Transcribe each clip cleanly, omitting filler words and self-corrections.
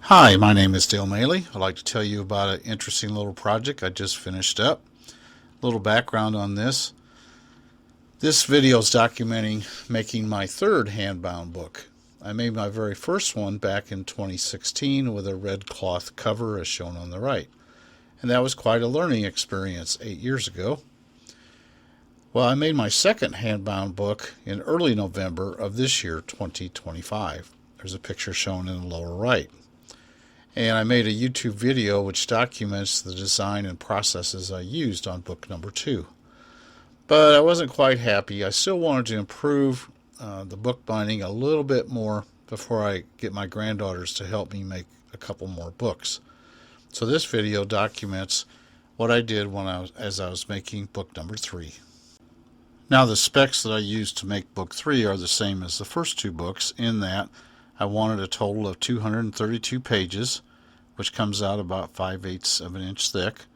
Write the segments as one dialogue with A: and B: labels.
A: Hi, my name is Dale Maley. I'd like to tell you about an interesting little project I just finished up. A little background on this. This video is documenting making my third handbound book. I made my very first one back in 2016 with a red cloth cover as shown on the right. And that was quite a learning experience 8 years ago. Well, I made my second handbound book in early November of this year, 2025. There's a picture shown in the lower right. And I made a YouTube video which documents the design and processes I used on book number 2. But I wasn't quite happy. I still wanted to improve the bookbinding a little bit more before I get my granddaughters to help me make a couple more books. So this video documents what I did as I was making book number 3. Now the specs that I used to make book 3 are the same as the first two books in that I wanted a total of 232 pages, which comes out about 5/8 of an inch thick.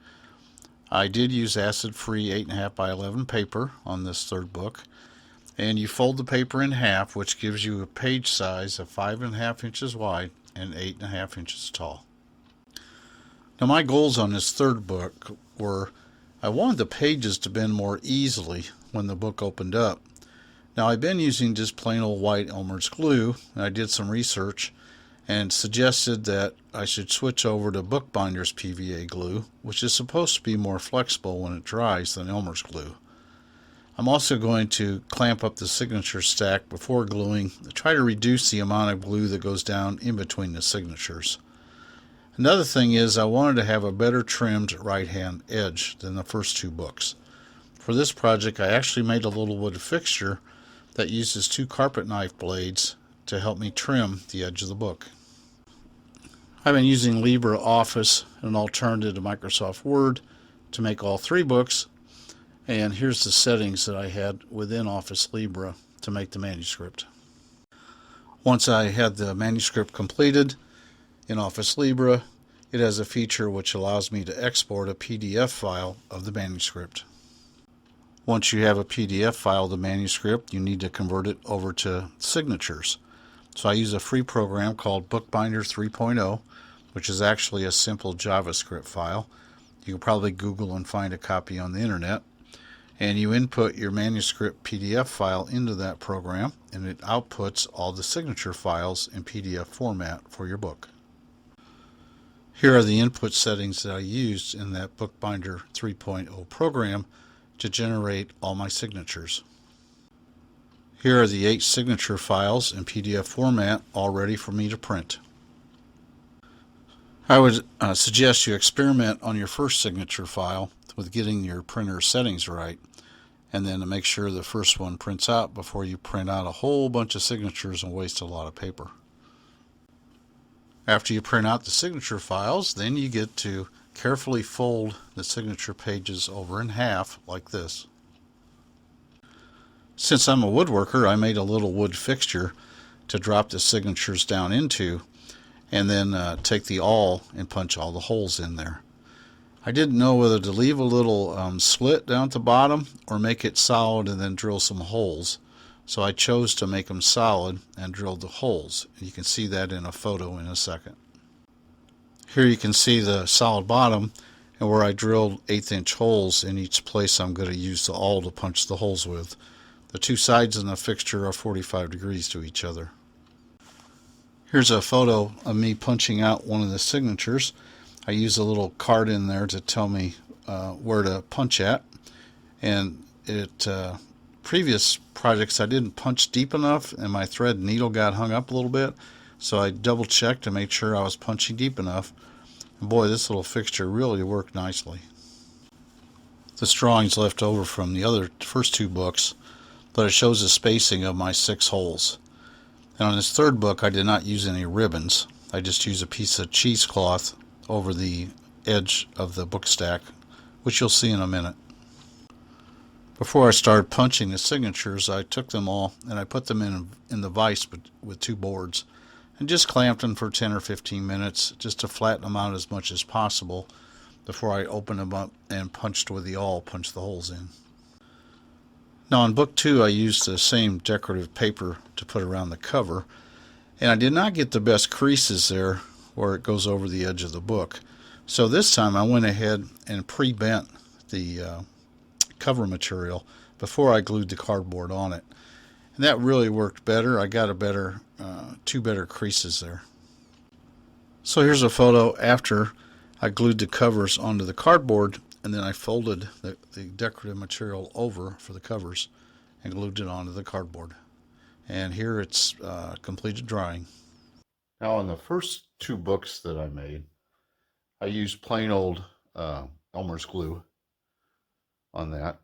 A: I did use acid-free 8.5 by 11 paper on this third book, and you fold the paper in half, which gives you a page size of 5.5 inches wide and 8.5 inches tall. Now my goals on this third book were I wanted the pages to bend more easily when the book opened up. Now I've been using just plain old white Elmer's glue, and I did some research and suggested that I should switch over to Bookbinder's PVA glue, which is supposed to be more flexible when it dries than Elmer's glue. I'm also going to clamp up the signature stack before gluing to try to reduce the amount of glue that goes down in between the signatures. Another thing is I wanted to have a better trimmed right hand edge than the first two books. For this project I actually made a little wood fixture that uses 2 carpet knife blades to help me trim the edge of the book. I've been using LibreOffice, an alternative to Microsoft Word, to make all 3 books, and here's the settings that I had within Office Libre to make the manuscript. Once I had the manuscript completed in Office Libre, it has a feature which allows me to export a PDF file of the manuscript. Once you have a PDF file of the manuscript, you need to convert it over to signatures. So I use a free program called Bookbinder 3.0, which is actually a simple JavaScript file. You can probably Google and find a copy on the internet. And you input your manuscript PDF file into that program, and it outputs all the signature files in PDF format for your book. Here are the input settings that I used in that Bookbinder 3.0 program to generate all my signatures. Here are the 8 signature files in PDF format all ready for me to print. I would suggest you experiment on your first signature file with getting your printer settings right, and then to make sure the first one prints out before you print out a whole bunch of signatures and waste a lot of paper. After you print out the signature files, then you get to carefully fold the signature pages over in half like this. Since I'm a woodworker, I made a little wood fixture to drop the signatures down into, and then take the awl and punch all the holes in there. I didn't know whether to leave a little slit down at the bottom or make it solid and then drill some holes. So I chose to make them solid and drilled the holes. You can see that in a photo in a second. Here you can see the solid bottom and where I drilled 1/8 inch holes in each place I'm going to use the awl to punch the holes with. The 2 sides in the fixture are 45 degrees to each other. Here's a photo of me punching out one of the signatures. I use a little card in there to tell me where to punch at. And previous projects I didn't punch deep enough and my thread needle got hung up a little bit. So I double checked to make sure I was punching deep enough. And boy, this little fixture really worked nicely. This drawing's left over from the first 2 books, but it shows the spacing of my 6 holes. And on this third book I did not use any ribbons. I just used a piece of cheesecloth over the edge of the book stack, which you'll see in a minute. Before I started punching the signatures, I took them all and I put them in the vise with 2 boards and just clamped them for 10 or 15 minutes just to flatten them out as much as possible before I opened them up and punched with the awl, punched the holes in. Now in book 2 I used the same decorative paper to put around the cover, and I did not get the best creases there where it goes over the edge of the book. So this time I went ahead and pre-bent the cover material before I glued the cardboard on it. And that really worked better. I got a better, two better creases there. So here's a photo after I glued the covers onto the cardboard, and then I folded the decorative material over for the covers and glued it onto the cardboard. And here it's completed drying. Now on the first two books that I made, I used plain old Elmer's glue on that.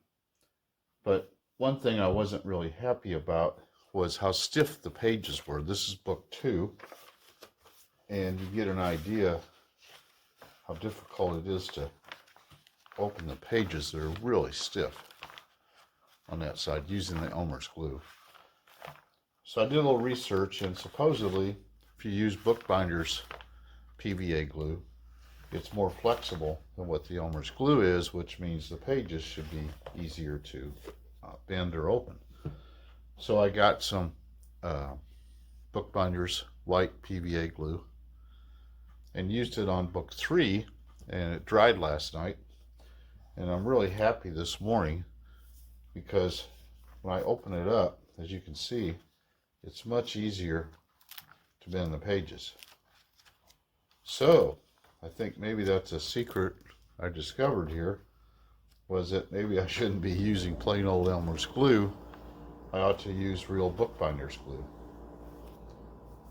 A: But one thing I wasn't really happy about was how stiff the pages were. This is book 2, and you get an idea how difficult it is to open the pages. They're really stiff on that side using the Elmer's glue. So I did a little research, and supposedly if you use Bookbinder's PVA glue, it's more flexible than what the Elmer's glue is, which means the pages should be easier to bend or open. So I got some Bookbinder's white PVA glue and used it on book 3, and it dried last night. And I'm really happy this morning because when I open it up, as you can see, it's much easier to bend the pages. So I think maybe that's a secret I discovered here, was that maybe I shouldn't be using plain old Elmer's glue. I ought to use real Bookbinder's glue.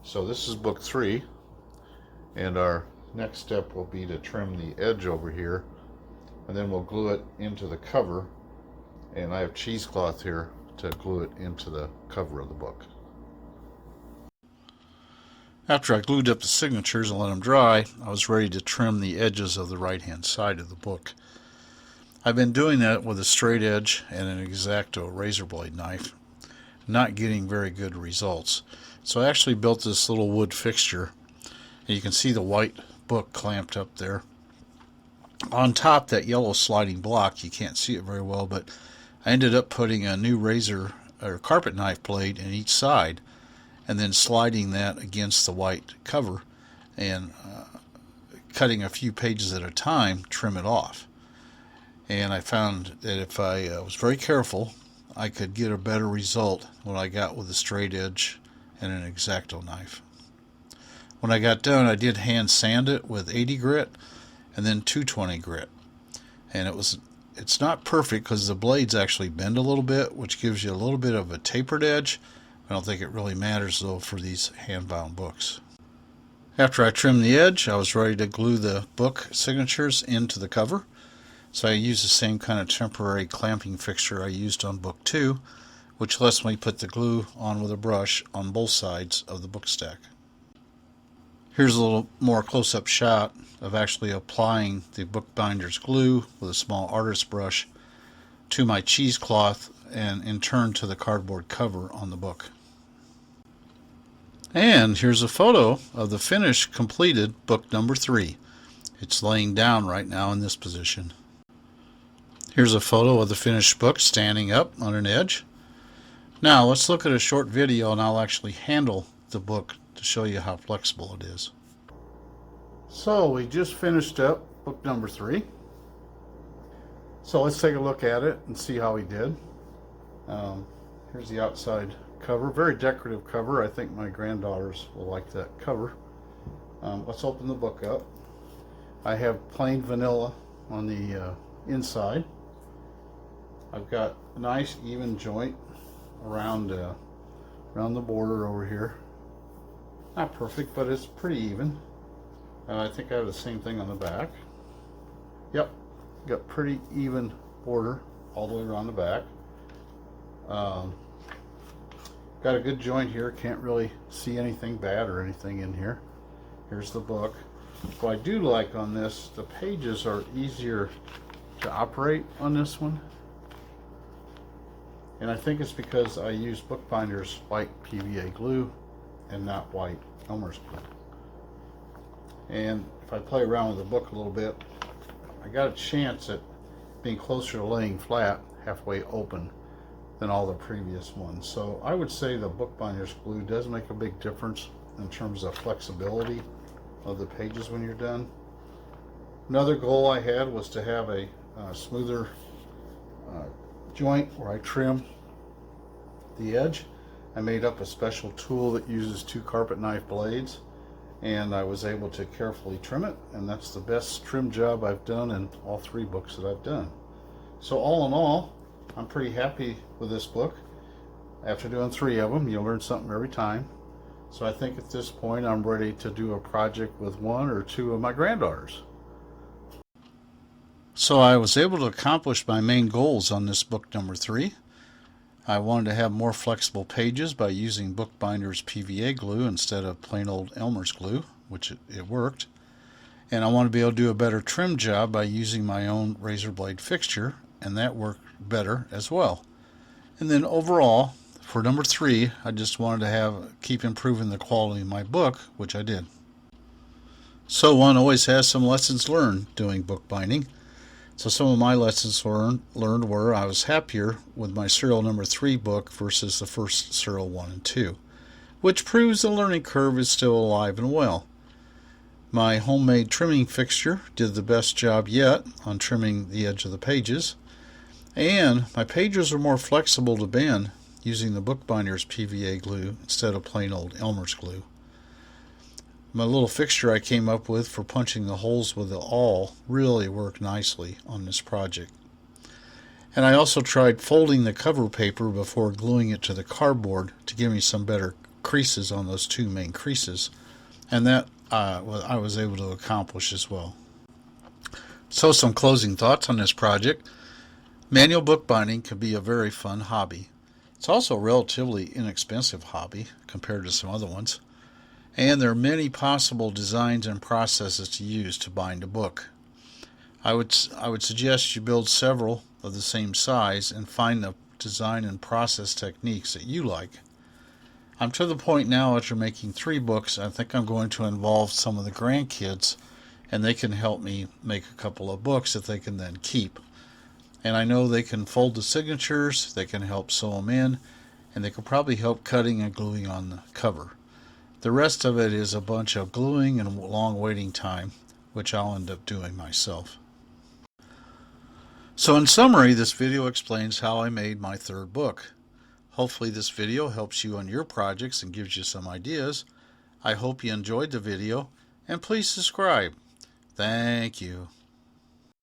A: So this is book 3, and our next step will be to trim the edge over here, and then we'll glue it into the cover, and I have cheesecloth here to glue it into the cover of the book. After I glued up the signatures and let them dry, I was ready to trim the edges of the right-hand side of the book. I've been doing that with a straight edge and an X-Acto razor blade knife, not getting very good results. So I actually built this little wood fixture, and you can see the white book clamped up there. On top, that yellow sliding block, you can't see it very well, but I ended up putting a new razor or carpet knife blade in each side, and then sliding that against the white cover and cutting a few pages at a time, trim it off. And I found that if I was very careful, I could get a better result when I got with a straight edge and an X-Acto knife. When I got done, I did hand sand it with 80 grit and then 220 grit. And it's not perfect because the blades actually bend a little bit, which gives you a little bit of a tapered edge. I don't think it really matters though for these hand-bound books. After I trimmed the edge, I was ready to glue the book signatures into the cover. So I used the same kind of temporary clamping fixture I used on book 2, which lets me put the glue on with a brush on both sides of the book stack. Here's a little more close-up shot of actually applying the Bookbinder's glue with a small artist brush to my cheesecloth and in turn to the cardboard cover on the book. And here's a photo of the finished, completed book number 3. It's laying down right now in this position. Here's a photo of the finished book standing up on an edge. Now let's look at a short video, and I'll actually handle the book to show you how flexible it is. So we just finished up book number 3. So let's take a look at it and see how we did. Here's the outside cover, very decorative cover. I think my granddaughters will like that cover. Let's open the book up. I have plain vanilla on the inside. I've got a nice even joint around the border over here. Not perfect, but it's pretty even. I think I have the same thing on the back. Yep, got pretty even border all the way around the back. Got a good joint here. Can't really see anything bad or anything in here. Here's the book. What I do like on this, the pages are easier to operate on this one. And I think it's because I use Bookbinder's white PVA glue and not white Elmer's glue. And if I play around with the book a little bit, I got a chance at being closer to laying flat, halfway open, than all the previous ones. So I would say the Bookbinder's glue does make a big difference in terms of flexibility of the pages when you're done. Another goal I had was to have a smoother joint where I trim the edge. I made up a special tool that uses 2 carpet knife blades, and I was able to carefully trim it, and that's the best trim job I've done in all 3 books that I've done. So all in all, I'm pretty happy with this book. After doing 3 of them, you learn something every time. So I think at this point I'm ready to do a project with 1 or 2 of my granddaughters. So I was able to accomplish my main goals on this book number 3. I wanted to have more flexible pages by using Bookbinder's PVA glue instead of plain old Elmer's glue, which it worked. And I want to be able to do a better trim job by using my own razor blade fixture, and that worked better as well. And then overall, for number 3, I just wanted to keep improving the quality of my book, which I did. So one always has some lessons learned doing bookbinding. So some of my lessons learned were I was happier with my serial number 3 book versus the first serial 1 and 2, which proves the learning curve is still alive and well. My homemade trimming fixture did the best job yet on trimming the edge of the pages, and my pages are more flexible to bend using the Bookbinder's PVA glue instead of plain old Elmer's glue. My little fixture I came up with for punching the holes with the awl really worked nicely on this project. And I also tried folding the cover paper before gluing it to the cardboard to give me some better creases on those 2 main creases, and that I was able to accomplish as well. So some closing thoughts on this project. Manual bookbinding can be a very fun hobby. It's also a relatively inexpensive hobby compared to some other ones. And there are many possible designs and processes to use to bind a book. I would suggest you build several of the same size and find the design and process techniques that you like. I'm to the point now after making 3 books, I think I'm going to involve some of the grandkids, and they can help me make a couple of books that they can then keep. And I know they can fold the signatures, they can help sew them in, and they can probably help cutting and gluing on the cover. The rest of it is a bunch of gluing and long waiting time, which I'll end up doing myself. So in summary, this video explains how I made my 3rd book. Hopefully this video helps you on your projects and gives you some ideas. I hope you enjoyed the video, and please subscribe. Thank you.